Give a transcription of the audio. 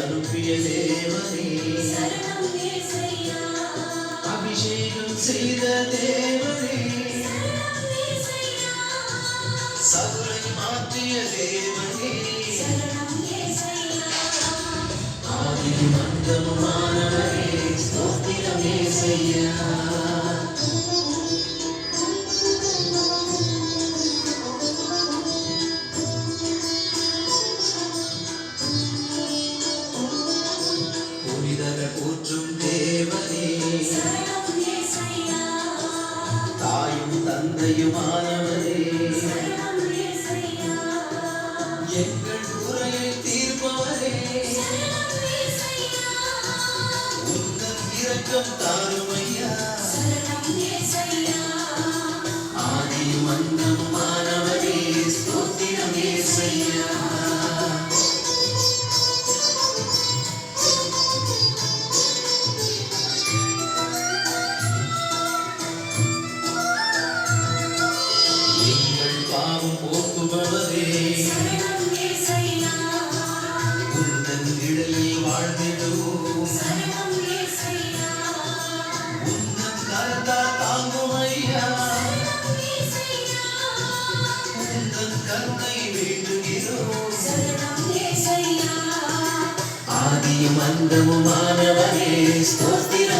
அனுப்பிய தேவனே சரணம் இயேசையா அபிஷேகம் செய்த தேவனே சரணம் இயேசையா சவுலை மாற்றிய தேவனே சரணம் இயேசையா ஆதியும் அந்தமுமானவரே ஸ்தோத்திரம் இயேசையா போற்றும் தேவனே சரணம் இயேசையா தாயும் தந்தையுமானவரே சரணம் இயேசையா எங்கள் குறையை தீர்ப்பவரே சரணம் இயேசையா உந்தன் இரக்கம் தாருமையா சரணம் இயேசையா ஆதியும் அந்தமுமானவரே ஸ்தோத்திரம் இயேசையா பாவம் போக்குபவரே சரணம் இயேசையா உந்தன் நிழலில் வாழ்ந்திடுவோம் சரணம் இயேசையா உந்தன் கரத்தா தாங்கும் ஐயா சரணம் இயேசையா உந்தன் கருணை வேண்டுகிறோம் சரணம் இயேசையா ஆதியும் அந்தமுமானவரே ஸ்தோத்திரம்